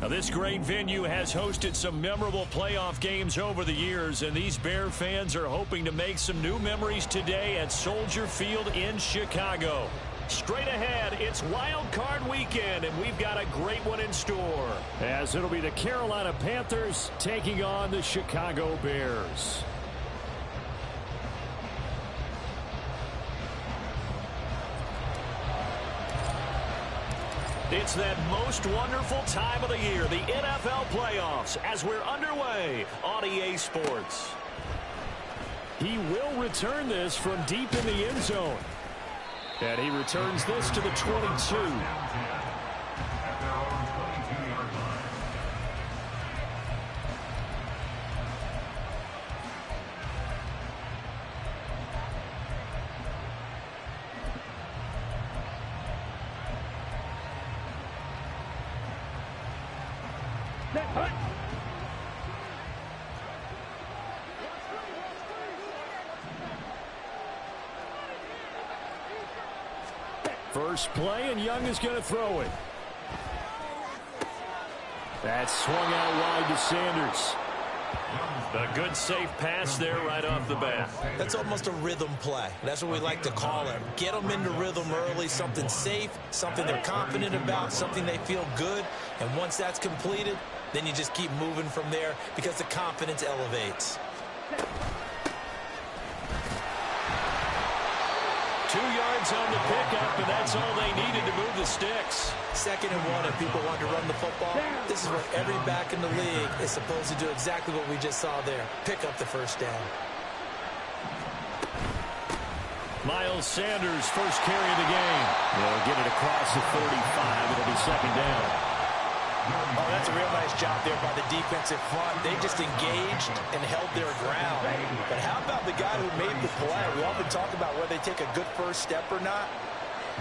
Now, this great venue has hosted some memorable playoff games over the years, and these Bear fans are hoping to make some new memories today at Soldier Field in Chicago. Straight ahead, it's Wild Card Weekend, and we've got a great one in store, as it'll be the Carolina Panthers taking on the Chicago Bears. It's that most wonderful time of the year, the NFL playoffs, as we're underway on EA Sports. He will return this from deep in the end zone. And he returns this to the 22. First play, and Young is going to throw it. That's swung out wide to Sanders. A good safe pass there right off the bat. That's almost a rhythm play. That's what we like to call it. Get them into rhythm early, something safe, something they're confident about, something they feel good. And once that's completed, then you just keep moving from there because the confidence elevates. 2 yards on the pickup, and that's all they needed to move the sticks. 2nd and 1, if people want to run the football, this is where every back in the league is supposed to do exactly what we just saw there. Pick up the first down. Miles Sanders, first carry of the game. They'll get it across the 35. It'll be 2nd down. Oh, that's a real nice job there by the defensive front. They just engaged and held their ground. But how about the guy who made the play? We often talk about whether they take a good first step or not.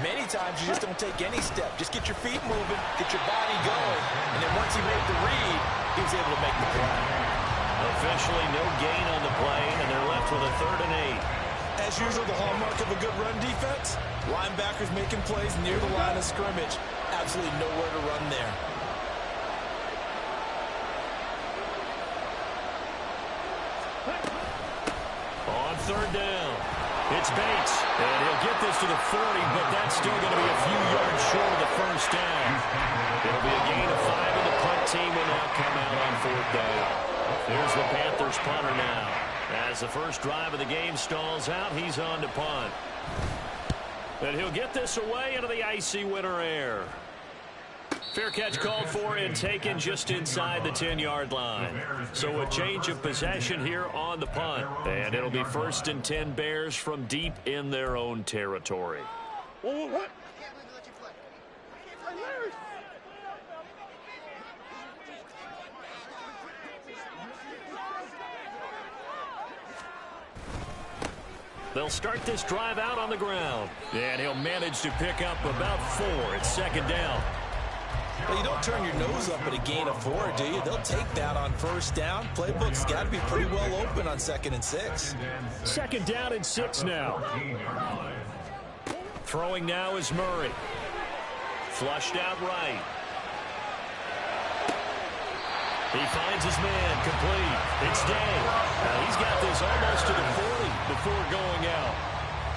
Many times you just don't take any step. Just get your feet moving, get your body going, and then once he made the read, he was able to make the play. Officially no gain on the play, and they're left with a 3rd and 8. As usual, the hallmark of a good run defense, linebackers making plays near the line of scrimmage. Absolutely nowhere to run there. On 3rd down, it's Bates, and he'll get this to the 40, but that's still going to be a few yards short of the first down. It'll be a gain of 5, and the punt team will now come out on 4th down. There's the Panthers punter now. As the first drive of the game stalls out, he's on to punt. And he'll get this away into the icy winter air. Fair catch called for and taken just inside the 10-yard line. So a change of possession here on the punt. And it'll be 1st and 10 Bears from deep in their own territory. What? They'll start this drive out on the ground. And he'll manage to pick up about 4. It's 2nd down. Well, you don't turn your nose up at a gain of 4, do you? They'll take that on 1st down. Playbook's got to be pretty well open on 2nd and 6. 2nd down and 6 now. Throwing now is Murray. Flushed out right. He finds his man complete. It's Day. Now he's got this almost to the 40 before going out.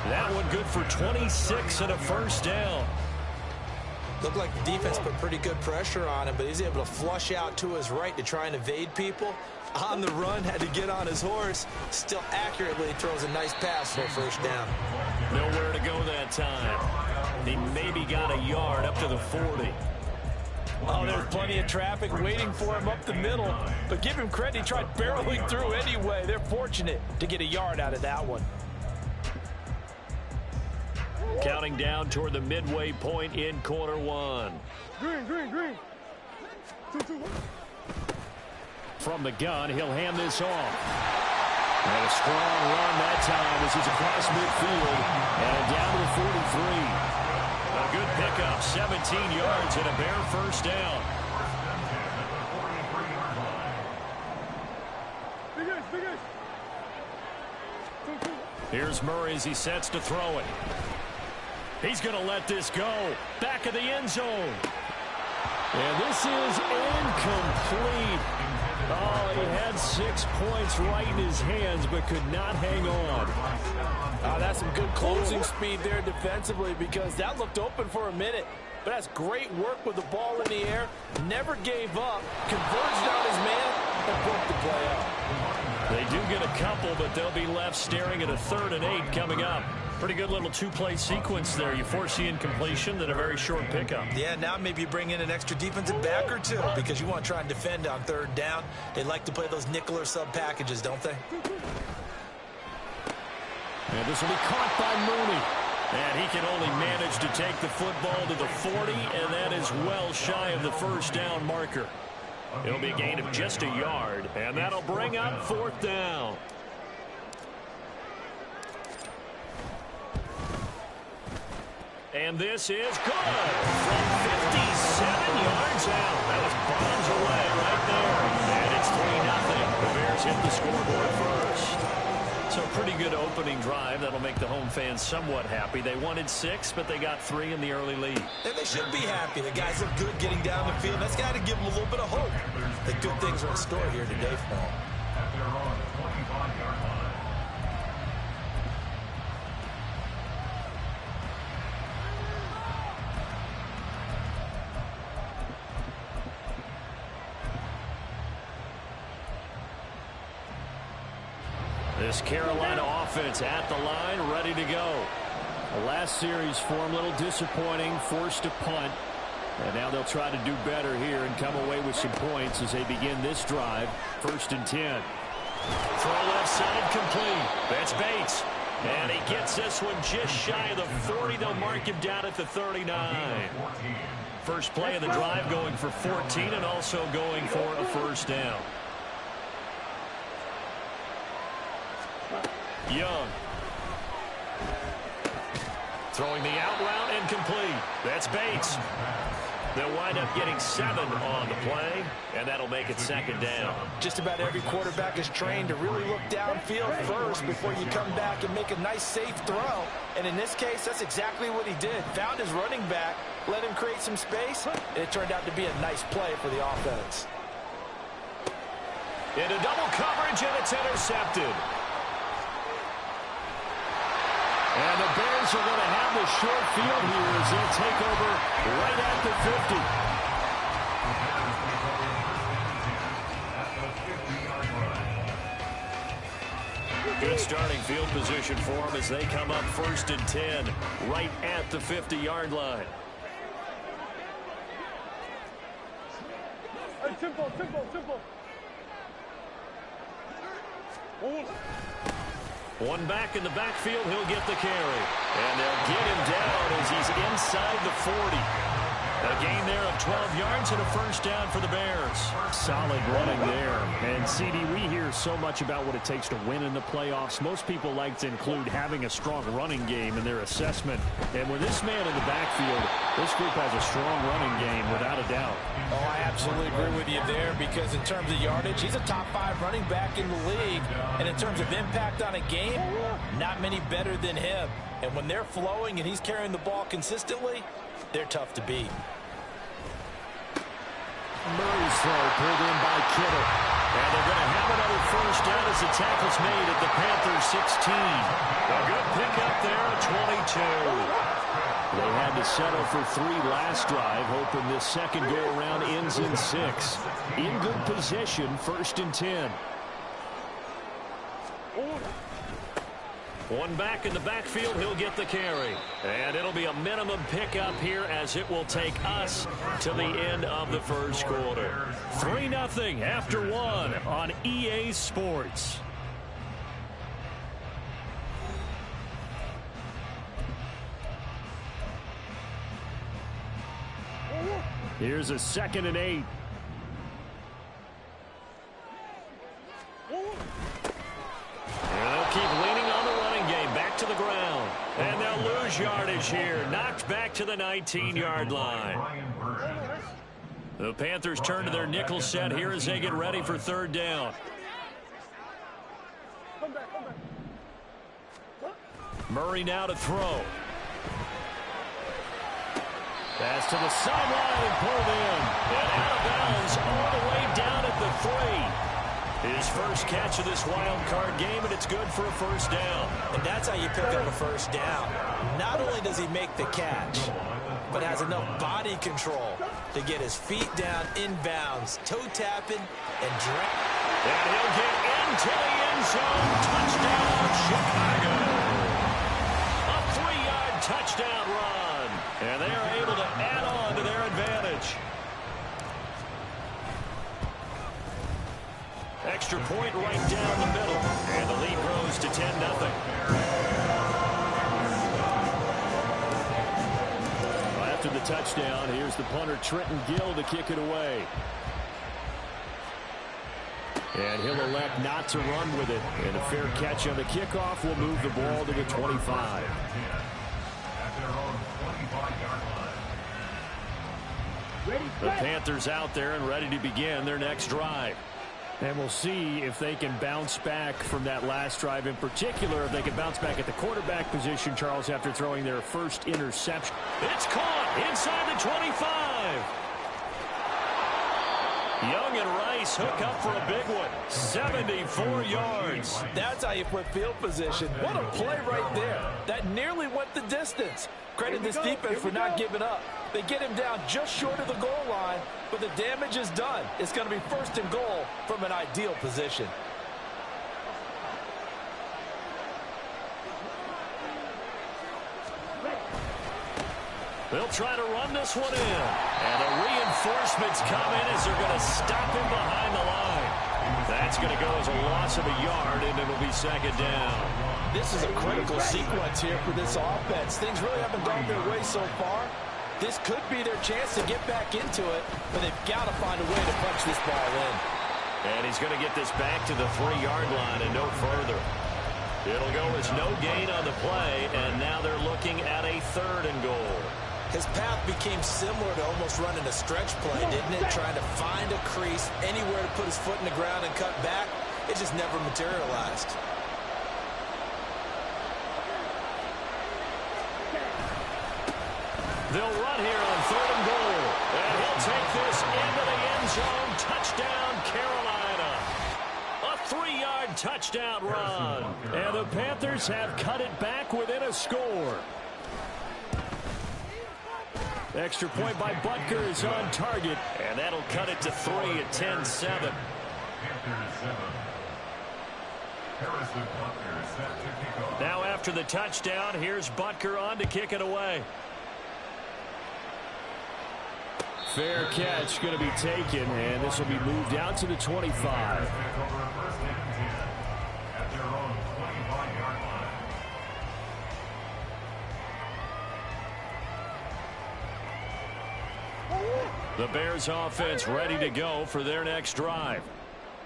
That one good for 26 and a 1st down. Looked like the defense put pretty good pressure on him, but he's able to flush out to his right to try and evade people. On the run, had to get on his horse. Still accurately throws a nice pass for a 1st down. Nowhere to go that time. He maybe got a yard up to the 40. Oh, there's plenty of traffic waiting for him up the middle. But give him credit, he tried barreling through anyway. They're fortunate to get a yard out of that one. Counting down toward the midway point in quarter 1. Green. 2-2-1. From the gun, he'll hand this off. And a strong run that time as he's across midfield and down to the 43. A good pickup, 17 yards and a Bear 1st down. Here's Murray as he sets to throw it. He's going to let this go. Back of the end zone. And this is incomplete. Oh, he had 6 points right in his hands, but could not hang on. Oh, that's some good closing speed there defensively, because that looked open for a minute. But that's great work with the ball in the air. Never gave up. Converged on his man and broke the play up. They do get a couple, but they'll be left staring at a 3rd and 8 coming up. Pretty good little 2-play sequence there. You force the incompletion, then a very short pickup. Yeah, now maybe you bring in an extra defensive back or two, because you want to try and defend on 3rd down. They like to play those nickel or sub packages, don't they? And this will be caught by Mooney. And he can only manage to take the football to the 40, and that is well shy of the 1st down marker. It'll be a gain of just a yard, and that'll bring up 4th down. And this is good from 57 yards out. That was bombs away right there. And it's 3-0. The Bears hit the scoreboard first. So pretty good opening drive. That'll make the home fans somewhat happy. They wanted 6, but they got 3 in the early lead. And they should be happy. The guys look good getting down the field. That's got to give them a little bit of hope that good things are in store here today for them. This Carolina offense at the line, ready to go. The last series for them, a little disappointing, forced to punt. And now they'll try to do better here and come away with some points as they begin this drive. 1st and 10. Throw left side complete. That's Bates. And he gets this one just shy of the 40. They'll mark him down at the 39. First play of the drive going for 14 and also going for a 1st down. Young. Throwing the out route and complete. That's Bates. They'll wind up getting 7 on the play, and that'll make it 2nd down. Just about every quarterback is trained to really look downfield first before you come back and make a nice, safe throw. And in this case, that's exactly what he did. Found his running back, let him create some space, and it turned out to be a nice play for the offense. Into double coverage, and it's intercepted. And the Bears are going to have the short field here as they'll take over right at the 50. Good starting field position for them as they come up 1st and 10 right at the 50-yard line. Hey, tempo. One back in the backfield, he'll get the carry. And they'll get him down as he's inside the 40. A gain there of 12 yards and a 1st down for the Bears. Solid running there. And, CD, we hear so much about what it takes to win in the playoffs. Most people like to include having a strong running game in their assessment. And with this man in the backfield, this group has a strong running game without a doubt. Oh, I absolutely agree with you there, because in terms of yardage, he's a top 5 running back in the league. And in terms of impact on a game, not many better than him. And when they're flowing and he's carrying the ball consistently, they're tough to beat. Murray's throw pulled in by Kittle. And they're going to have another 1st down as the tackle's made at the Panthers 16. A good pickup there at 22. They had to settle for 3 last drive, hoping this second go-around ends in 6. In good position, 1st and 10. One back in the backfield, he'll get the carry. And it'll be a minimum pickup here as it will take us to the end of the 1st quarter. 3-0 after 1 on EA Sports. Here's a 2nd and 8. And they'll keep leaning on the running game. Back to the ground. And they'll lose yardage here. Knocked back to the 19-yard line. The Panthers turn to their nickel set here as they get ready for 3rd down. Murray now to throw. Pass to the sideline and pulled in. And out of bounds all the way down at the 3. His first catch of this wild card game, and it's good for a first down. And that's how you pick up a first down. Not only does he make the catch, but has enough body control to get his feet down inbounds, toe tapping, and drag. And he'll get into the end zone. Touchdown, Chicago. A 3-yard touchdown run. And they are able to add on to their advantage. Extra point right down the middle. And the lead grows to 10-0. After the touchdown, here's the punter Trenton Gill to kick it away. And he'll elect not to run with it. And a fair catch on the kickoff will move the ball to the 25. The Panthers out there and ready to begin their next drive. And we'll see if they can bounce back from that last drive in particular, if they can bounce back at the quarterback position, Charles, after throwing their first interception. It's caught inside the 25. Young and Rice hook up for a big one. 74 yards. That's how you put field position. What a play right there. That nearly went the distance. Credit this defense for not giving up. They get him down just short of the goal line, but the damage is done. It's going to be first and goal from an ideal position. They'll try to run this one in. And the reinforcements come in as they're going to stop him behind the line. That's going to go as a loss of a yard, and it'll be second down. This is a critical sequence here for this offense. Things really haven't gone their way so far. This could be their chance to get back into it, but they've got to find a way to punch this ball in. And he's going to get this back to the 3-yard line and no further. It'll go as no gain on the play, and now they're looking at a 3rd and goal. His path became similar to almost running a stretch play, didn't it? Trying to find a crease, anywhere to put his foot in the ground and cut back. It just never materialized. They'll run here on 3rd and goal. And he'll take this into the end zone. Touchdown, Carolina. A 3-yard touchdown run. And the Panthers have cut it back within a score. Extra point by Butker is on target. And that'll cut it to 3 at 10-7. Now after the touchdown, here's Butker on to kick it away. Fair catch going to be taken, and this will be moved out to the 25. The Bears offense ready to go for their next drive.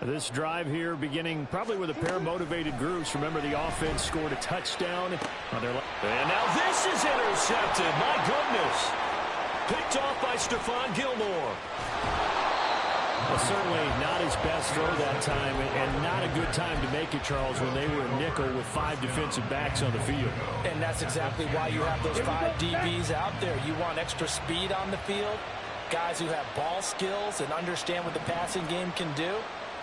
This drive here beginning probably with a pair of motivated groups. Remember, the offense scored a touchdown. And now this is intercepted. My goodness. Picked off by Stephon Gilmore. Well, certainly not his best throw that time, and not a good time to make it, Charles, when they were a nickel with 5 defensive backs on the field. And that's exactly why you have those 5 DBs out there. You want extra speed on the field, guys who have ball skills and understand what the passing game can do,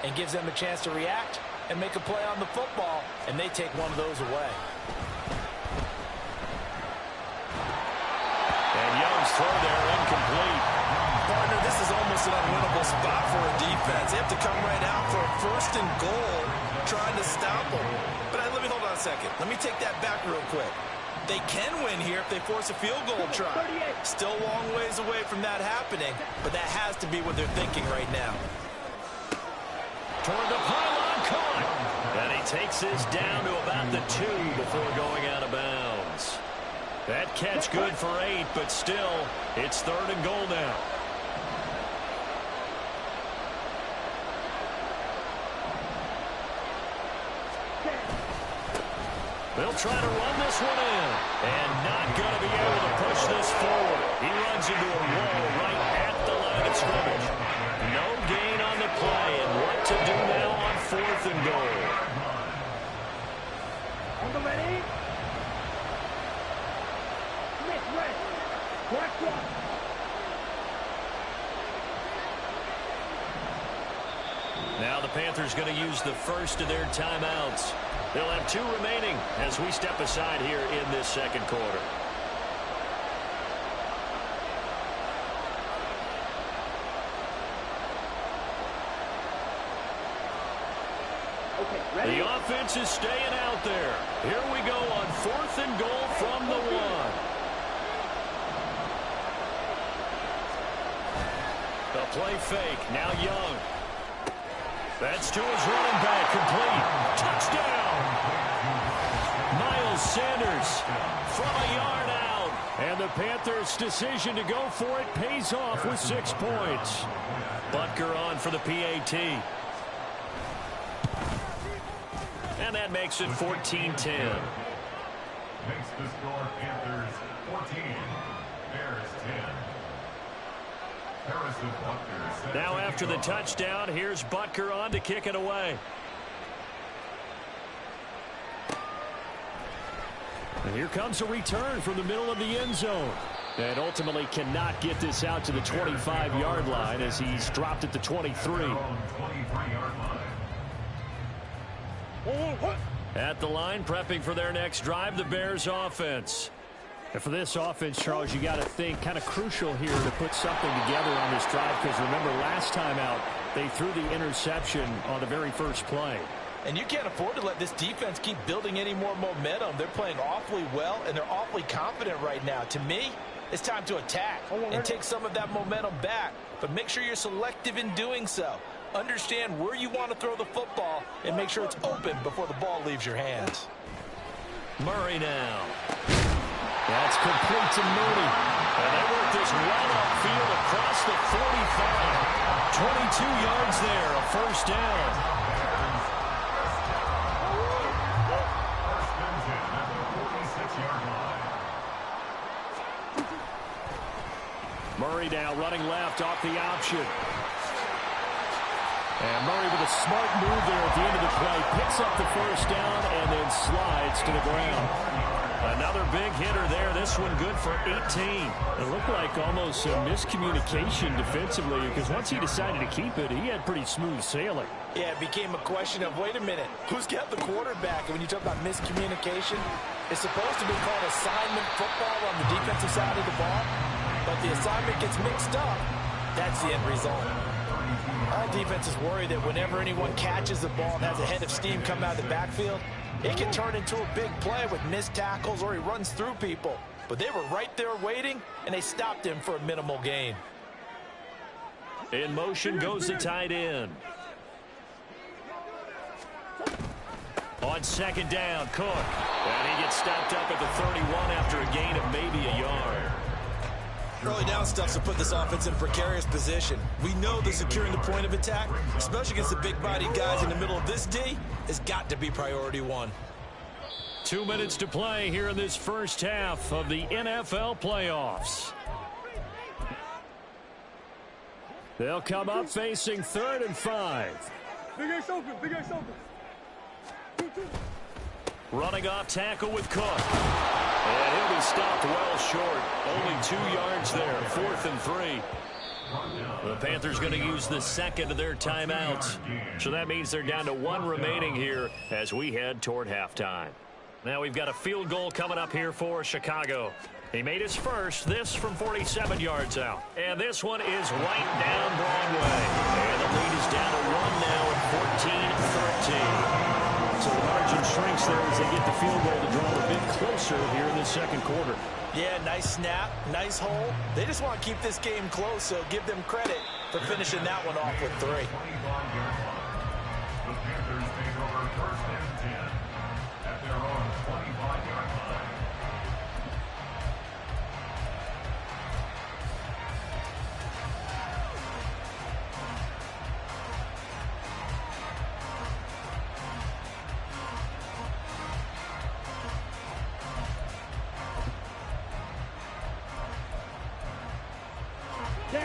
and gives them a chance to react and make a play on the football, and they take one of those away. And Young's throw there incomplete. Partner, this is almost an unwinnable spot for a defense. They have to come right out for a 1st and goal, trying to stop them. But let me hold on a second. Let me take that back real quick. They can win here if they force a field goal try. Still a long ways away from that happening, but that has to be what they're thinking right now. Toward the pylon, caught. And he takes this down to about the 2 before going out of bounds. That catch good for 8, but still, it's 3rd and goal now. They'll try to run this one in. And not going to be able to push this forward. He runs into a wall right at the line of scrimmage. No gain on the play, and what to do now on 4th and goal. On the ready. Correct one. Now the Panthers going to use the first of their timeouts. They'll have 2 remaining as we step aside here in this second quarter. The offense is staying out there. Here we go on 4th and goal from the 1. The play fake. Now Young. That's to his running back. Complete. Touchdown. Miles Sanders from a yard out. And the Panthers' decision to go for it pays off with 6 points. Butker on for the PAT. And that makes it 14-10. Makes the score Panthers 14, Bears 10. Harrison Butker. Now after the touchdown, here's Butker on to kick it away. And here comes a return from the middle of the end zone. And ultimately cannot get this out to the 25-yard line as he's dropped at the 23. At the line, prepping for their next drive, the Bears offense. And for this offense, Charles, you got to think kind of crucial here to put something together on this drive, because remember last time out, they threw the interception on the very first play. And you can't afford to let this defense keep building any more momentum. They're playing awfully well, and they're awfully confident right now. To me, it's time to attack and take some of that momentum back, but make sure you're selective in doing so. Understand where you want to throw the football and make sure it's open before the ball leaves your hands. Murray now. That's complete to Mooney. And they work this right upfield across the 45. 22 yards there, a first down. Murray now running left off the option. And Murray with a smart move there at the end of the play. Picks up the first down and then slides to the ground. Another big hitter there. This one good for 18. It looked like almost a miscommunication defensively, because once he decided to keep it, he had pretty smooth sailing. Yeah, it became a question of, wait a minute, who's got the quarterback? And when you talk about miscommunication, it's supposed to be called assignment football on the defensive side of the ball. But the assignment gets mixed up. That's the end result. Our defense is worried that whenever anyone catches the ball and has a head of steam come out of the backfield, it can turn into a big play with missed tackles or he runs through people. But they were right there waiting, and they stopped him for a minimal gain. In motion goes the tight end. On second down, Cook. And he gets stopped up at the 31 after a gain of maybe a yard. Early down stuff to put this offense in a precarious position. We know that securing the point of attack, especially against the big-bodied guys in the middle of this D, has got to be priority 1. 2 minutes to play here in this first half of the NFL playoffs. They'll come up facing 3rd and 5. Big Ace open, Big Ace open. 2-2. Running off tackle with Cook. And he'll be stopped well short. Only 2 yards there. 4th and 3. The Panthers going to use the second of their timeouts. So that means they're down to 1 remaining here as we head toward halftime. Now we've got a field goal coming up here for Chicago. He made his first, this from 47 yards out. And this one is right down Broadway. And the lead is down to 1 now at 14-13. So the margin shrinks there as they get the field goal to draw a bit closer here in the second quarter. Yeah, nice snap, nice hole. They just want to keep this game close, so give them credit for finishing that one off with 3. The Panthers take over 1st and 10 at their own 25-yard line.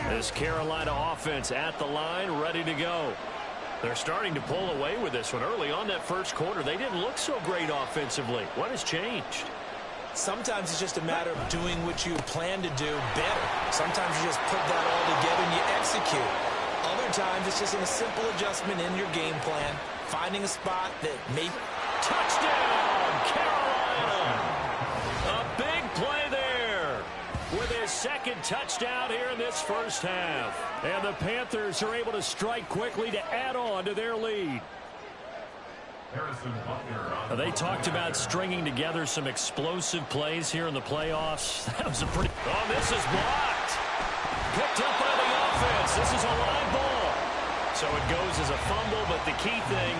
This Carolina offense at the line, ready to go. They're starting to pull away with this one. Early on that first quarter, they didn't look so great offensively. What has changed? Sometimes it's just a matter of doing what you plan to do better. Sometimes you just put that all together and you execute. Other times, it's just a simple adjustment in your game plan, finding a spot that may... Touchdown, Carolina! A big play there with his second touchdown here in this first half. And the Panthers are able to strike quickly to add on to their lead. They talked about stringing together some explosive plays here in the playoffs. That was a pretty... Oh, this is blocked. Picked up by the offense. This is a live ball. So it goes as a fumble, but the key thing,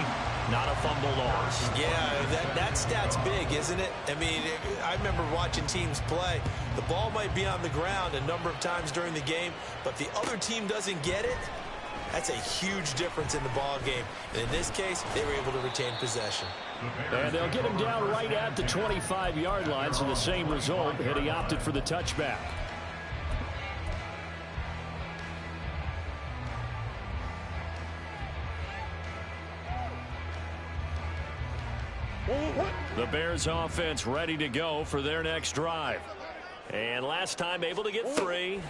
not a fumble loss. Yeah, that stat's big, isn't it? I mean, I remember watching teams play. The ball might be on the ground a number of times during the game, but the other team doesn't get it. That's a huge difference in the ball game. And in this case, they were able to retain possession. And they'll get him down right at the 25-yard line, so the same result, and he opted for the touchback. The Bears offense ready to go for their next drive. And last time able to get 3.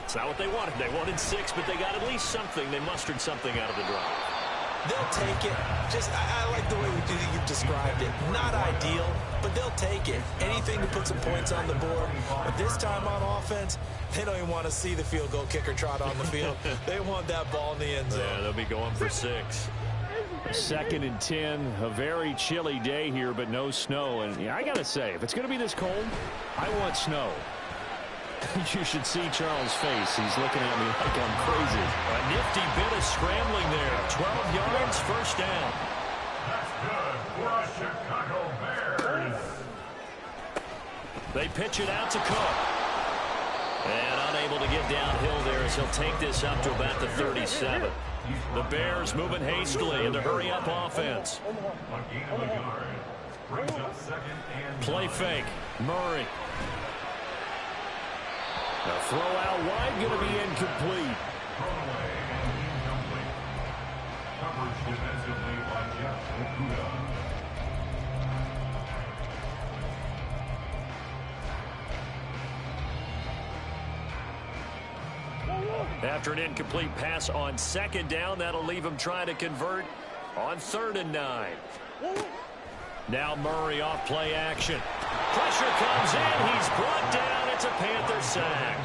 It's not what they wanted. They wanted 6, but they got at least something. They mustered something out of the drive. They'll take it. I like the way you described it. Not ideal, but they'll take it. Anything to put some points on the board. But this time on offense, they don't even want to see the field goal kicker trot on the field. They want that ball in the end zone. Yeah, they'll be going for 6. 2nd and 10, a very chilly day here, but no snow. And yeah, I got to say, if it's going to be this cold, I want snow. You should see Charles' face. He's looking at me like I'm crazy. A nifty bit of scrambling there. 12 yards, first down. That's good for a Chicago Bears. They pitch it out to Cook. And unable to get downhill there as he'll take this up to about the 37. The Bears moving hastily into hurry-up offense. A gain of a yard. Brings up 2nd and... Play fake. Murray. The throw out wide going to be incomplete. Thrown away and incomplete. Coverage defensively by Jeff Okuda. After an incomplete pass on 2nd down, that'll leave him trying to convert on 3rd and 9. Now Murray off play action. Pressure comes in. He's brought down. It's a Panther sack.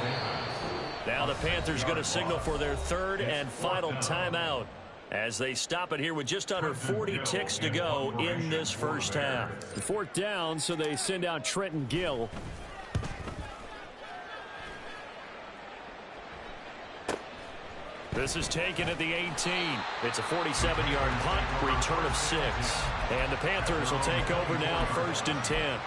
Now the Panthers going to signal for their 3rd and final timeout as they stop it here with just under 40 ticks to go in this first half. 4th down, so they send out Trenton Gill. This is taken at the 18. It's a 47-yard punt, return of 6. And the Panthers will take over now, 1st and 10.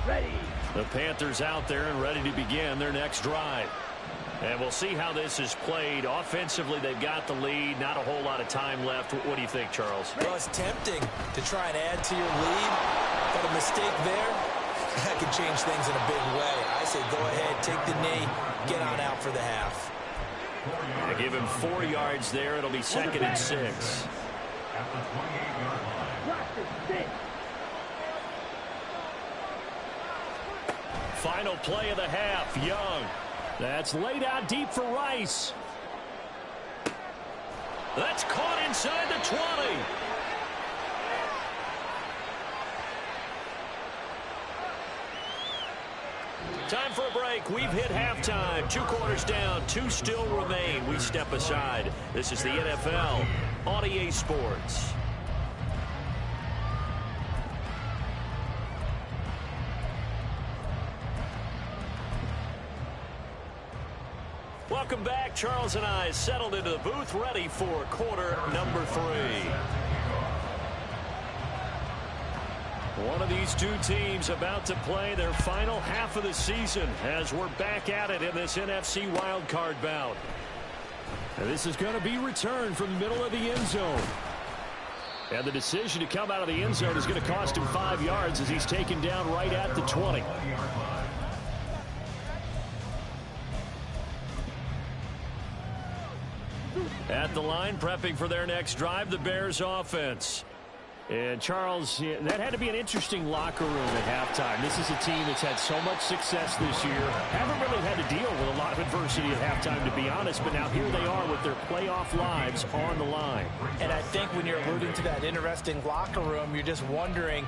Ready. The Panthers out there and ready to begin their next drive. And we'll see how this is played. Offensively, they've got the lead. Not a whole lot of time left. What do you think, Charles? Well, it's tempting to try and add to your lead, but a mistake there, that could change things in a big way. I say go ahead, take the knee, get on out for the half. They give him 4 yards there. It'll be 2nd and 6. At the 28-yard line. Final play of the half, Young. That's laid out deep for Rice. That's caught inside the 20. Time for a break. We've hit halftime. 2 quarters down. 2 still remain. We step aside. This is the NFL on EA Sports. Welcome back. Charles and I settled into the booth, ready for quarter number 3. One of these two teams about to play their final half of the season as we're back at it in this NFC wildcard bout. And this is going to be returned from the middle of the end zone. And the decision to come out of the end zone is going to cost him 5 yards as he's taken down right at the 20. At the line, prepping for their next drive, the Bears offense. And, Charles, that had to be an interesting locker room at halftime. This is a team that's had so much success this year. Haven't really had to deal with a lot of adversity at halftime, to be honest. But now here they are with their playoff lives on the line. And I think when you're alluding to that interesting locker room, you're just wondering,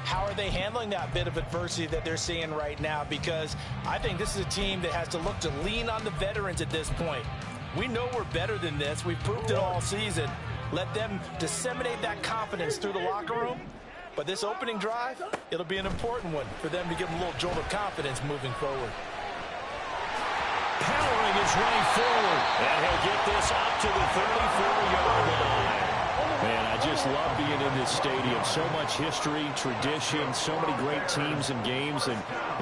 how are they handling that bit of adversity that they're seeing right now? Because I think this is a team that has to look to lean on the veterans at this point. We know we're better than this. We've proved it all season. Let them disseminate that confidence through the locker room. But this opening drive, it'll be an important one for them to give them a little jolt of confidence moving forward. Powering his way forward. And he'll get this up to the 34-yard line. Man, I just love being in this stadium. So much history, tradition, so many great teams and games. And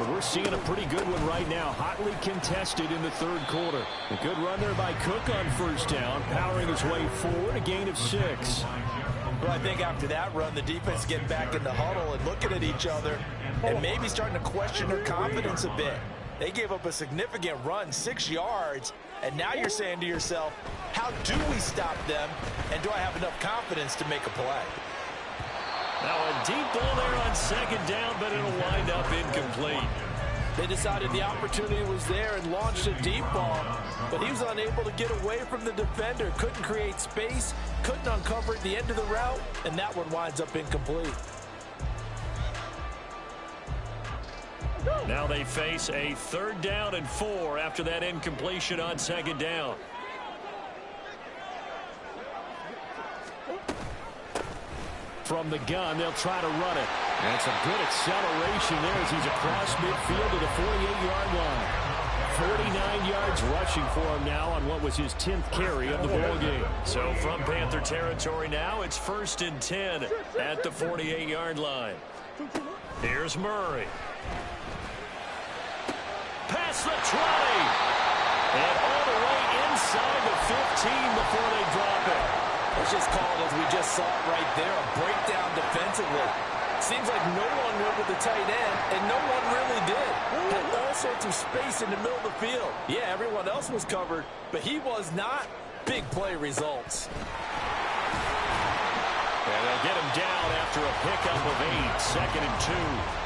we're seeing a pretty good one right now. Hotly contested in the third quarter. A good run there by Cook on first down. Powering his way forward, a gain of 6. Well, I think after that run, the defense getting back in the huddle and looking at each other and maybe starting to question their confidence a bit. They gave up a significant run, 6 yards, and now you're saying to yourself, how do we stop them, and do I have enough confidence to make a play? Now a deep ball there on second down, but it'll wind up incomplete. They decided the opportunity was there and launched a deep ball, but he was unable to get away from the defender, couldn't create space, couldn't uncover at the end of the route, and that one winds up incomplete. Now they face a 3rd down and 4 after that incompletion on second down. From the gun, they'll try to run it. And some good acceleration there as he's across midfield to the 48-yard line. 49 yards rushing for him now on what was his 10th carry of the ball game. So from Panther territory now, it's 1st and 10 at the 48-yard line. Here's Murray. Past the 20. And all the way inside the 15 before they drop it. Let's just call it as we just saw it right there, a breakdown defensively. Seems like no one went with the tight end, and no one really did. Had all sorts of space in the middle of the field. Yeah, everyone else was covered, but he was not. Big play results. And they'll get him down after a pickup of 8, 2nd and 2.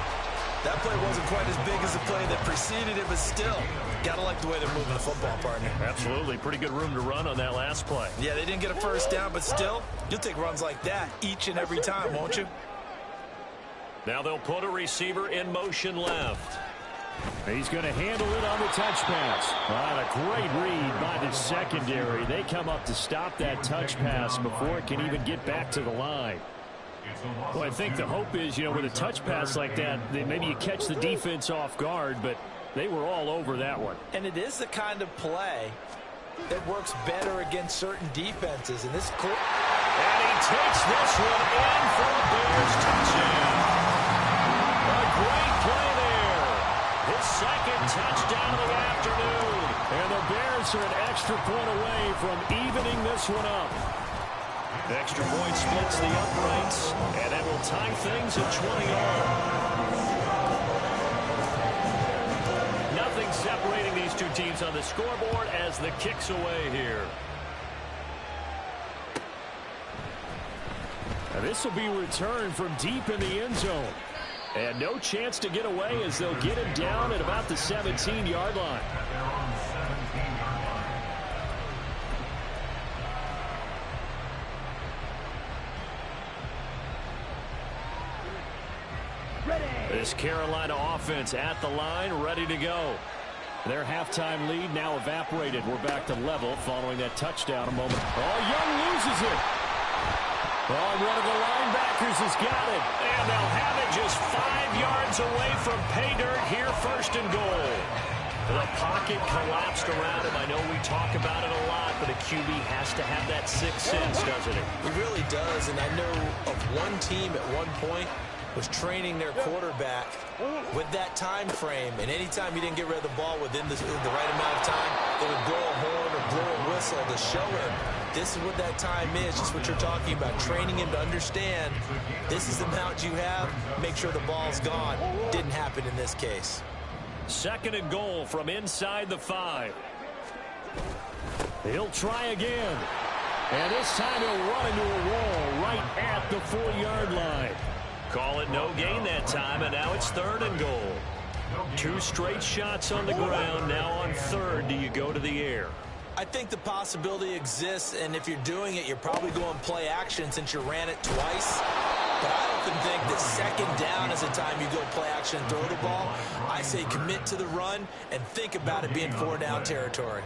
That play wasn't quite as big as the play that preceded it, but still, gotta like the way they're moving the football, partner. Absolutely. Pretty good room to run on that last play. Yeah, they didn't get a first down, but still, you'll take runs like that each and every time, won't you? Now they'll put a receiver in motion left. He's going to handle it on the touch pass. A great read by the secondary. They come up to stop that touch pass before it can even get back to the line. Well, I think the hope is, with a touch pass like that maybe you catch the defense off guard, but they were all over that one. And it is the kind of play that works better against certain defenses. And this cool. And he takes this one in for a Bears touchdown. A great play there. His 2nd touchdown of the afternoon. And the Bears are an extra point away from evening this one up. Extra point splits the uprights, and that will tie things at 20 all. Nothing separating these two teams on the scoreboard as the kick's away here. Now this will be returned from deep in the end zone. And no chance to get away as they'll get him down at about the 17-yard line. This Carolina offense at the line, ready to go. Their halftime lead now evaporated. We're back to level following that touchdown a moment. Young loses it. One of the linebackers has got it. And they'll have it just 5 yards away from pay dirt here, 1st and goal. The pocket collapsed around him. I know we talk about it a lot, but a QB has to have that 6th sense, doesn't it? He really does, and I know of one team at one point was training their quarterback with that time frame, and anytime he didn't get rid of the ball within the right amount of time, they would blow a horn or blow a whistle to show him this is what that time is, just what you're talking about, training him to understand this is the amount you have, make sure the ball's gone. Didn't happen in this case. 2nd and goal from inside the 5. He'll try again. And this time he'll run into a wall right at the 4-yard line. Call it no gain that time, and now it's 3rd and goal. 2 straight shots on the ground. Now on 3rd, do you go to the air? I think the possibility exists, and if you're doing it, you're probably going play action since you ran it twice. But I often think that 2nd down is the time you go play action and throw the ball. I say commit to the run and think about it being 4-down territory.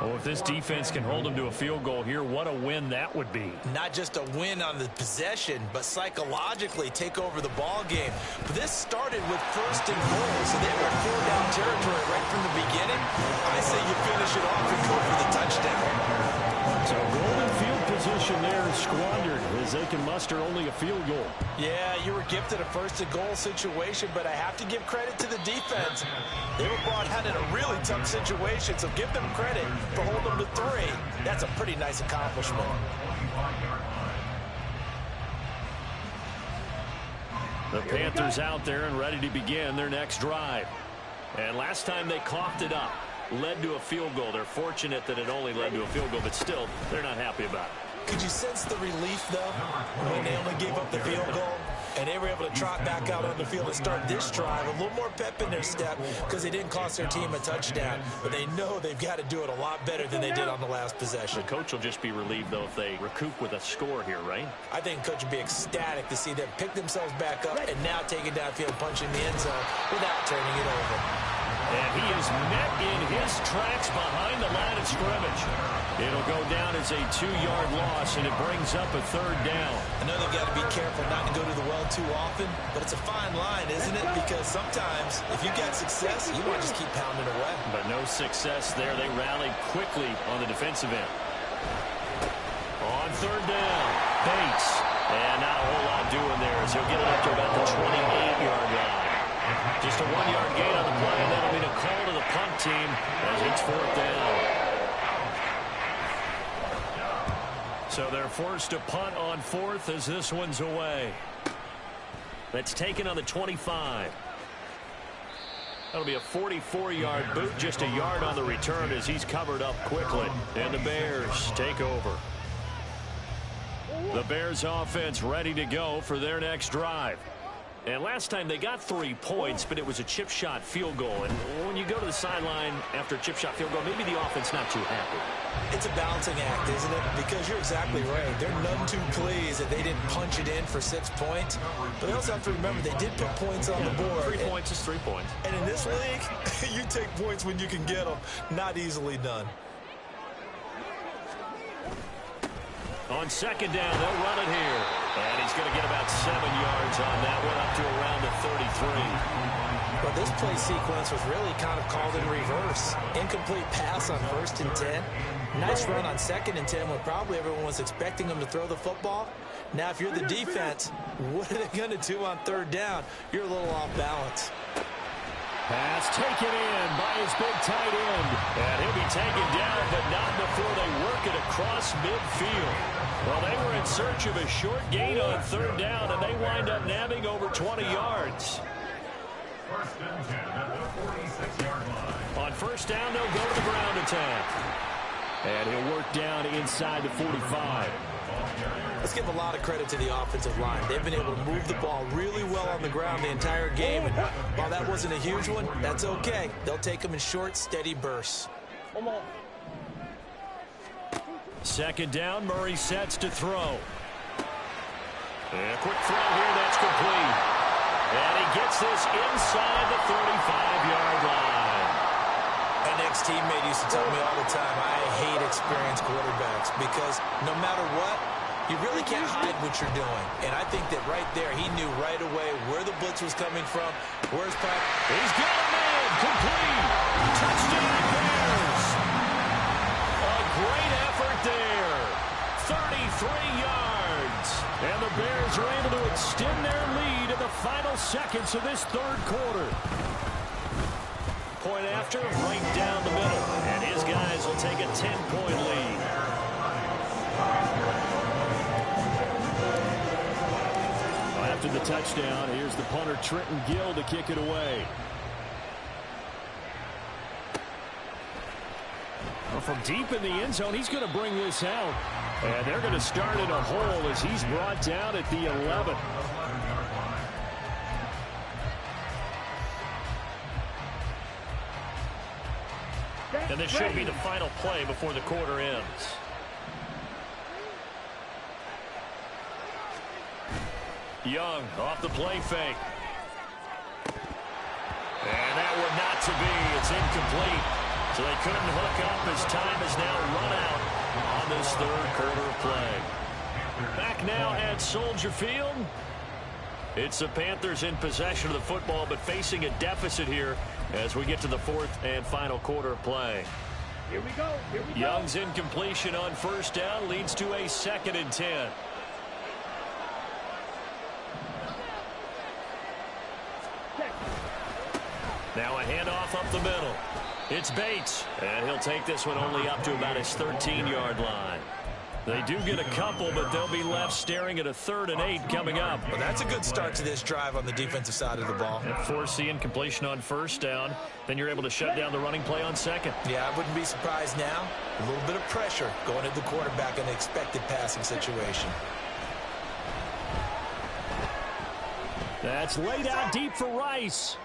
Oh, if this defense can hold them to a field goal here, what a win that would be. Not just a win on the possession, but psychologically take over the ball game. But this started with 1st and goal, so they were in 4-down territory right from the beginning. I say you finish it off and go for the touchdown. So golden field position there is squandered as they can muster only a field goal. Yeah, you were gifted a 1st and goal situation, but I have to give credit to the defense. They were brought out in a really tough situation, so give them credit for holding them to 3. That's a pretty nice accomplishment. The Panthers out there and ready to begin their next drive. And last time they coughed it up, led to a field goal. They're fortunate that it only led to a field goal, but still, they're not happy about it. Could you sense the relief, though, when they only gave up the field goal? And they were able to trot back out on the field and start this drive. A little more pep in their step because they didn't cost their team a touchdown. But they know they've got to do it a lot better than they did on the last possession. The coach will just be relieved, though, if they recoup with a score here, right? I think coach would be ecstatic to see them pick themselves back up and now take it downfield, punching the end zone without turning it over. And he is met in his tracks behind the line of scrimmage. It'll go down as a 2-yard loss, and it brings up a 3rd down. I know they've got to be careful not to go to the well too often, but it's a fine line, isn't it? Because sometimes, if you got success, you want to just keep pounding away. But no success there. They rallied quickly on the defensive end. On 3rd down, Bates. And not a whole lot doing there as he'll get it up to about the 28-yard line. Just a 1-yard gain on the play, and that'll mean a call to the punt team as it's 4th down. So they're forced to punt on 4th as this one's away. That's taken on the 25. That'll be a 44-yard boot, just a yard on the return as he's covered up quickly. And the Bears take over. The Bears offense ready to go for their next drive. And last time they got 3 points, but it was a chip shot field goal. And when you go to the sideline after a chip shot field goal, maybe the offense not too happy. It's a balancing act, isn't it? Because you're exactly right. They're none too pleased that they didn't punch it in for 6 points. But they also have to remember they did put points on the board. 3 points is 3 points. And in this league, you take points when you can get them. Not easily done. On 2nd down, they'll run it here. And he's going to get about 7 yards on that one, up to around the 33. Well, this play sequence was really kind of called in reverse. Incomplete pass on 1st and 10. Nice run on 2nd and 10 when probably everyone was expecting them to throw the football. Now, if you're the defense, what are they going to do on 3rd down? You're a little off balance. Pass taken in by his big tight end. And he'll be taken down, but not before they work it across midfield. Well, they were in search of a short gain on 3rd down, and they wind up nabbing over 20 yards. 1st and 10 at the 46-yard line. On 1st down, they'll go to the ground attack. And he'll work down inside the 45. Let's give a lot of credit to the offensive line. They've been able to move the ball really well on the ground the entire game. And while that wasn't a huge one, that's okay. They'll take them in short, steady bursts. 2nd down, Murray sets to throw. And a quick throw here, that's complete. And he gets this inside the 35-yard line. An ex-teammate used to tell me all the time, I hate experienced quarterbacks because no matter what, you really can't hide what you're doing. And I think that right there, he knew right away where the blitz was coming from. Where's Pat? He's got a man. Complete. Touchdown Bears. A great effort there. 33 yards. And the Bears are able to extend their lead in the final seconds of this 3rd quarter. Point after, right down the middle. And his guys will take a 10-point lead. After the touchdown, here's the punter, Trenton Gill, to kick it away. Well, from deep in the end zone, he's going to bring this out. And they're going to start in a hole as he's brought down at the 11. And this should be the final play before the quarter ends. Young off the play fake. And that were not to be. It's incomplete. So they couldn't hook up as time is now run out on this third quarter of play. Back now at Soldier Field. It's the Panthers in possession of the football, but facing a deficit here as we get to the fourth and final quarter of play. Here we go. Here we go. Young's incompletion on first down leads to a 2nd and 10. Now a handoff up the middle. It's Bates, and he'll take this one only up to about his 13-yard line. They do get a couple, but they'll be left staring at a 3rd and 8 coming up. Well, that's a good start to this drive on the defensive side of the ball. And force the incompletion on first down. Then you're able to shut down the running play on second. Yeah, I wouldn't be surprised now. A little bit of pressure going at the quarterback in an expected passing situation. That's laid out deep for Rice.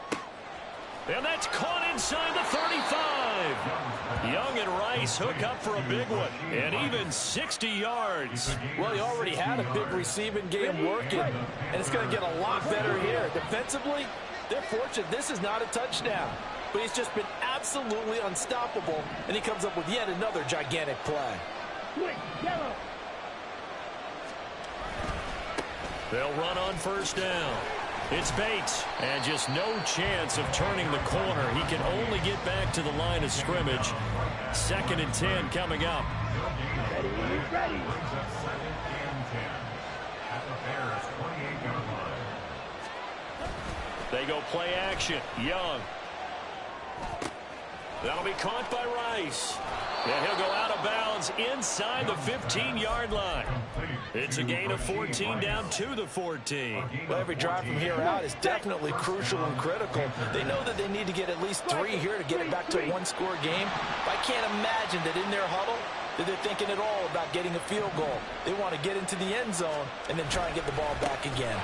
And that's caught inside the 35. Young and Rice hook up for a big one. And even 60 yards. Well, he already had a big receiving game working, and it's going to get a lot better here. Defensively, they're fortunate this is not a touchdown. But he's just been absolutely unstoppable, and he comes up with yet another gigantic play. Quick, yellow. They'll run on first down. It's Bates, and just no chance of turning the corner. He can only get back to the line of scrimmage. 2nd and 10 coming up. Ready, ready. They go play action. Young. That'll be caught by Rice. And he'll go out of bounds inside the 15-yard line. It's a gain of 14 down to the 14. Well, every drive from here out is definitely crucial and critical. They know that they need to get at least 3 here to get it back to a one-score game. I can't imagine that in their huddle that they're thinking at all about getting a field goal. They want to get into the end zone and then try and get the ball back again.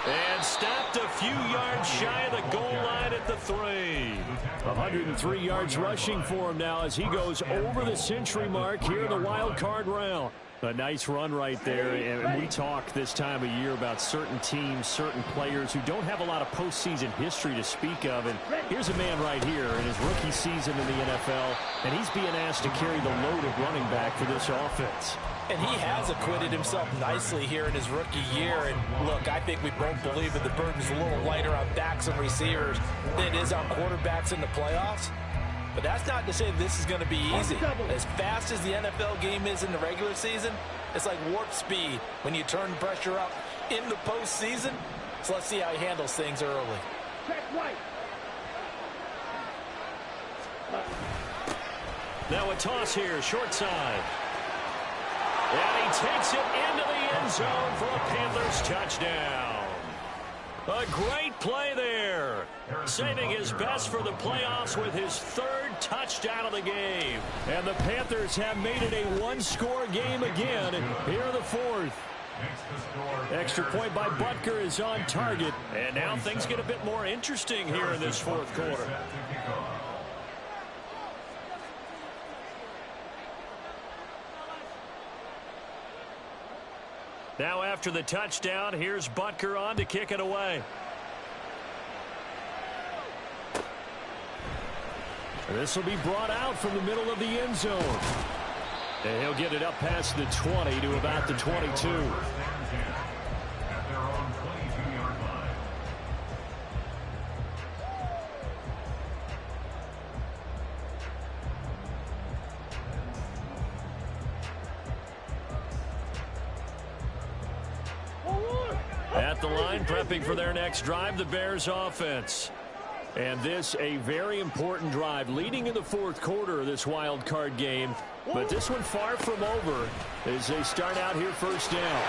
And stopped a few yards shy of the goal line at the 3. 103 yards rushing for him now as he goes over the century mark here in the wild card round. A nice run right there, and we talk this time of year about certain teams, certain players who don't have a lot of postseason history to speak of, and here's a man right here in his rookie season in the NFL, and he's being asked to carry the load of running back for this offense. And he has acquitted himself nicely here in his rookie year. And look, I think we both believe that the burden's a little lighter on backs and receivers than it is on quarterbacks in the playoffs. But that's not to say this is going to be easy. As fast as the NFL game is in the regular season, it's like warp speed when you turn the pressure up in the postseason. So let's see how he handles things early. Check right. Now a toss here, short side. And he takes it into the end zone for a Panthers touchdown. A great play there. Saving his best for the playoffs with his 3rd touchdown of the game. And the Panthers have made it a one-score game again here in the 4th. Extra point by Butker is on target. And now things get a bit more interesting here in this 4th quarter. Now after the touchdown, here's Butker on to kick it away. This will be brought out from the middle of the end zone. And he'll get it up past the 20 to about the 22. At the line, prepping for their next drive, the Bears offense. And this a very important drive leading in the 4th quarter of this wild card game. But this one far from over as they start out here first down.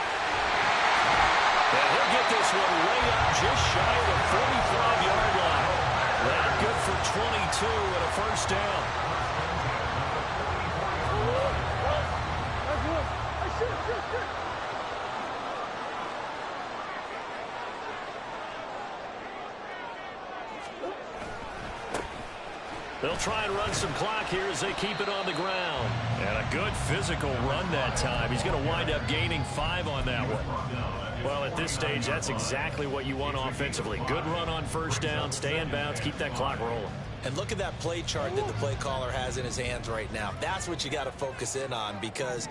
And he'll get this one way up just shy of the 45-yard line. That good for 2 and a first down. They'll try and run some clock here as they keep it on the ground. And a good physical run that time. He's going to wind up gaining 5 on that one. Well, at this stage, that's exactly what you want offensively. Good run on first down, stay in bounds, keep that clock rolling. And look at that play chart that the play caller has in his hands right now. That's what you got to focus in on, because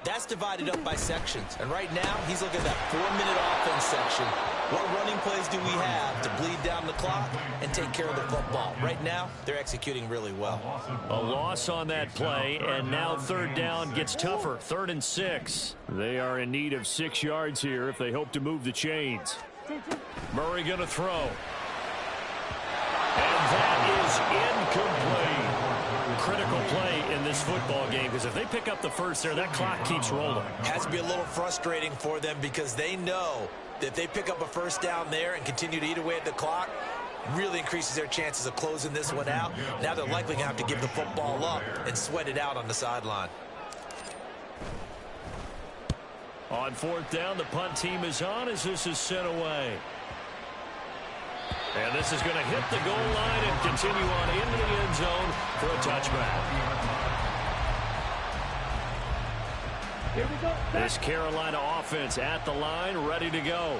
that's divided up by sections. And right now, he's looking at that 4-minute offense section. What running plays do we have to bleed down the clock and take care of the football? Right now, they're executing really well. A loss on that play, and now third down gets tougher. 3rd and 6. They are in need of 6 yards here if they hope to move the chains. Murray going to throw. And that is incomplete. Critical play in this football game, because if they pick up the first there, that clock keeps rolling. Has to be a little frustrating for them, because they know that if they pick up a first down there and continue to eat away at the clock, really increases their chances of closing this one out. Now they're likely going to have to give the football up and sweat it out on the sideline. On 4th down, the punt team is on as this is sent away. And this is going to hit the goal line and continue on into the end zone for a touchback. This Carolina offense at the line, ready to go.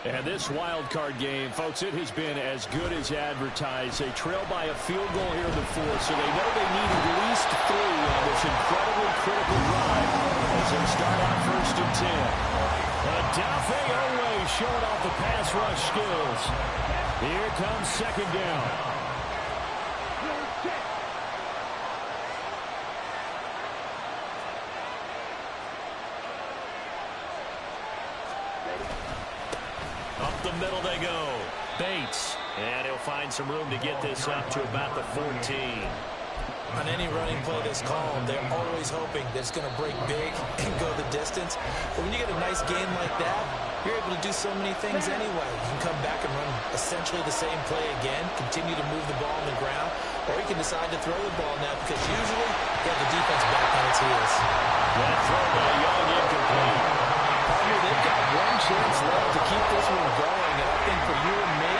And this wild card game, folks, it has been as good as advertised. They trail by a field goal here in the 4th, so they know they need at least 3 on this incredibly critical drive as they start out 1st and 10. Dafe Owe showing off the pass rush skills. Here comes 2nd down. Up the middle they go. Bates. And he'll find some room to get this up to about the 14. On any running play that's called, they're always hoping that it's going to break big and go the distance. But when you get a nice gain like that, you're able to do so many things anyway. You can come back and run essentially the same play again, continue to move the ball on the ground, or you can decide to throw the ball now, because usually you have the defense back on its heels. That throw by Young incomplete. Partner, they've got one chance left to keep this one going, and I think for you and me,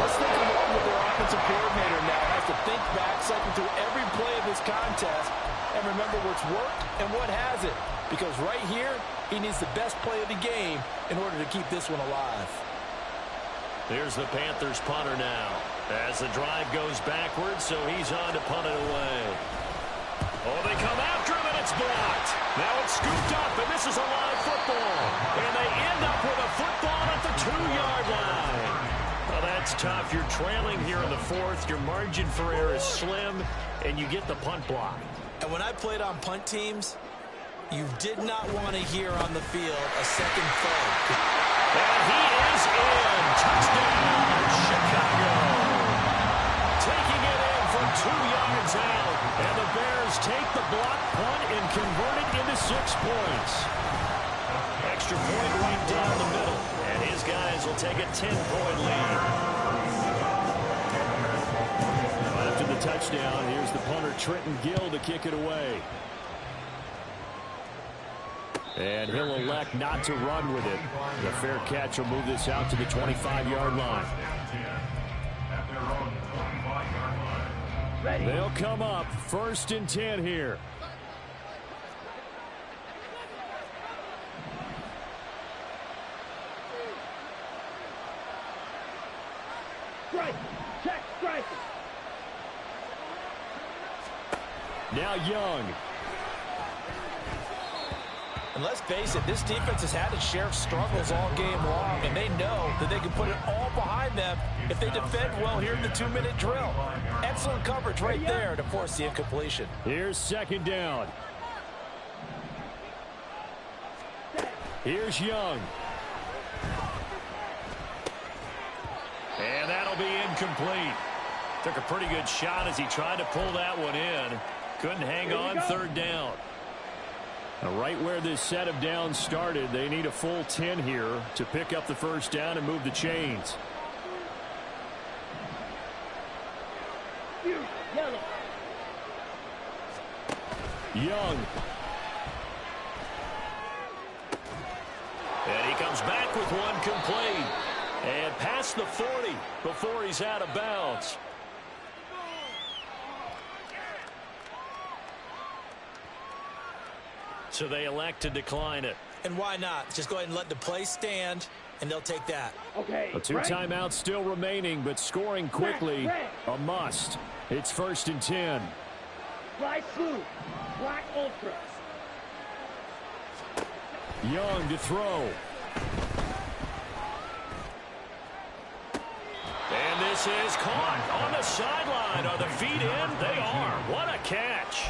let's think along with their offensive coordinator now. Has to think back, cycle through every play of this contest, and remember what's worked and what hasn't. Because right here, he needs the best play of the game in order to keep this one alive. Here's the Panthers punter now. As the drive goes backwards, so he's on to punt it away. Oh, they come after him, and it's blocked. Now it's scooped up, and this is a live football. And they end up with a football at the 2-yard line. Well, that's tough. You're trailing here in the 4th. Your margin for error is slim, and you get the punt block. And when I played on punt teams, you did not want to hear on the field a second throw. And he is in. Touchdown, Chicago. Taking it in from 2 yards out. And the Bears take the block punt and convert it into 6 points. Extra point right down the middle. And his guys will take a 10-point lead. After the touchdown, here's the punter, Trenton Gill, to kick it away. And he'll elect not to run with it. The fair catch will move this out to the 25-yard line. They'll come up 1st and 10 here. Strike! Check! Strike! Now Young. And let's face it, this defense has had its share of struggles all game long, and they know that they can put it all behind them if they defend well here in the 2-minute drill. Excellent coverage right there to force the incompletion. Here's 2nd down. Here's Young. And that'll be incomplete. Took a pretty good shot as he tried to pull that one in. Couldn't hang on. 3rd down. Now, right where this set of downs started, they need a full 10 here to pick up the first down and move the chains. Yellow. Young. And he comes back with one complete. And past the 40 before he's out of bounds. So they elect to decline it. And why not? Just go ahead and let the play stand, and they'll take that. Okay. Two timeouts still remaining, but scoring quickly, a must. It's 1st and 10. Black blue. Black ultra. Young to throw. And this is caught on the sideline. Are the feet in? They are. What a catch.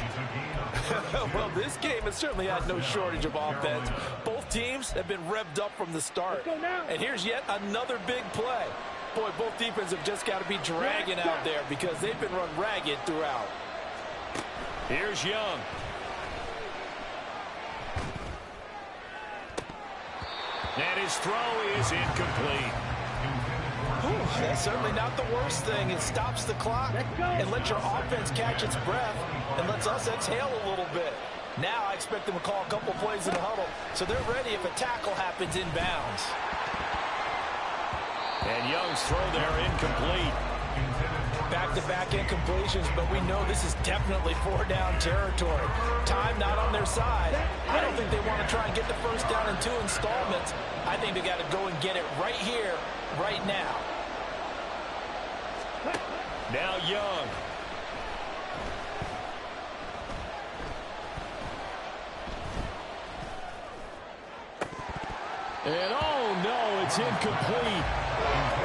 Well, this game has certainly had no shortage of offense. Both teams have been revved up from the start. And here's yet another big play. Boy, both defenses have just got to be dragging out there because they've been run ragged throughout. Here's Young. And his throw is incomplete. That's certainly not the worst thing. It stops the clock and lets your offense catch its breath and lets us exhale a little bit. Now I expect them to call a couple plays in the huddle so they're ready if a tackle happens inbounds. And Young's throw there incomplete. Back-to-back incompletions, but we know this is definitely 4-down territory. Time not on their side. I don't think they want to try and get the first down in 2 installments. I think they got to go and get it right here, right now. Now Young. And oh no, it's incomplete.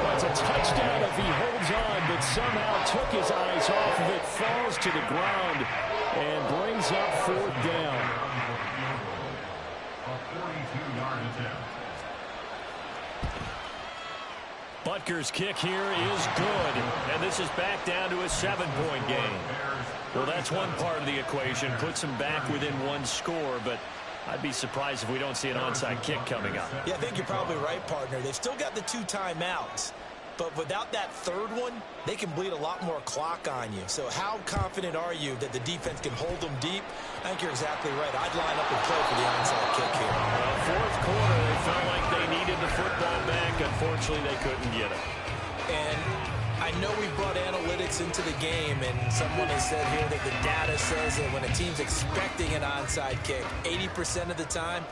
That's a touchdown if he holds on, but somehow took his eyes off of it, falls to the ground, and brings up 4th down. A 42-yard attempt. Butker's kick here is good, and this is back down to a 7-point game. Well, that's one part of the equation, puts him back within 1 score, but I'd be surprised if we don't see an onside kick coming up. Yeah, I think you're probably right, partner. They've still got the 2 timeouts, but without that 3rd one, they can bleed a lot more clock on you. So how confident are you that the defense can hold them deep? I think you're exactly right. I'd line up and play for the onside kick here. Well, 4th quarter, they felt like they needed the football back. Unfortunately, they couldn't get it. And I know we brought analytics into the game, and someone has said here that the data says that when a team's expecting an onside kick, 80% of the time,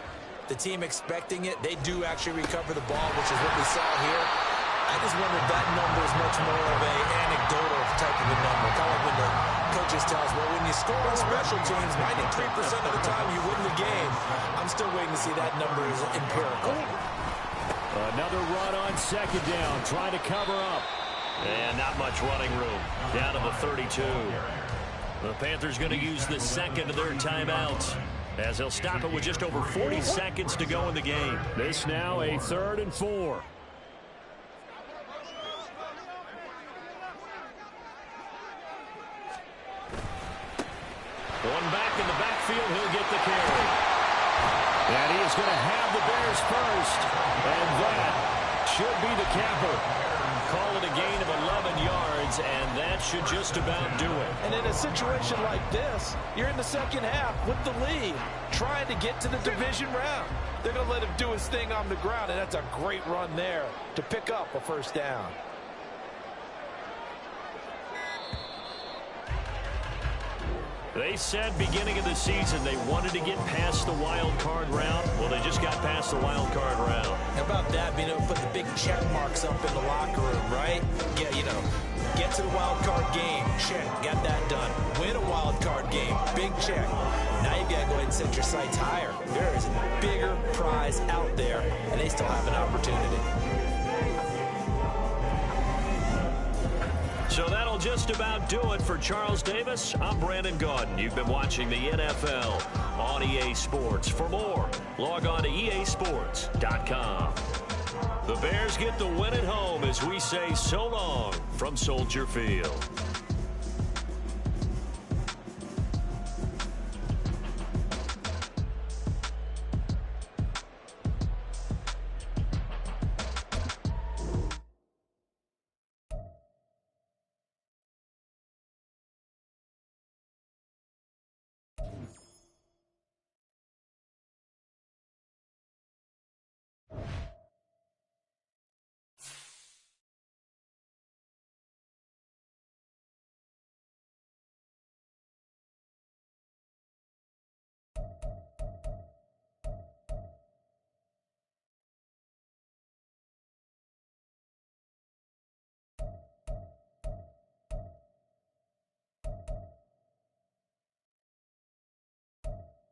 the team expecting it, they do actually recover the ball, which is what we saw here. I just wonder if that number is much more of a anecdotal type of a number. Kind of like when the coaches tell us, well, when you score on special teams, 93% of the time you win the game. I'm still waiting to see that number is empirical. Another run on 2nd down, trying to cover up. And not much running room. Down to the 32. The Panthers going to use the 2nd of their timeouts, as they'll stop it with just over 40 seconds to go in the game. This now a 3rd and 4. One back in the backfield, he'll get the carry. And he is going to have the Bears first. And that should be the capper. Call it a gain of 11 yards, and that should just about do it. And in a situation like this, you're in the 2nd half with the lead, trying to get to the division round. They're going to let him do his thing on the ground, and that's a great run there to pick up a 1st down. They said beginning of the season they wanted to get past the wild card round. Well, they just got past the wild card round. How about that, being able to put the big check marks up in the locker room, right? Yeah, get to the wild card game, check, got that done. Win a wild card game, big check. Now you've got to go ahead and set your sights higher. There is a bigger prize out there, and they still have an opportunity. So that'll just about do it for Charles Davis. I'm Brandon Gaudin. You've been watching the NFL on EA Sports. For more, log on to easports.com. The Bears get the win at home as we say so long from Soldier Field.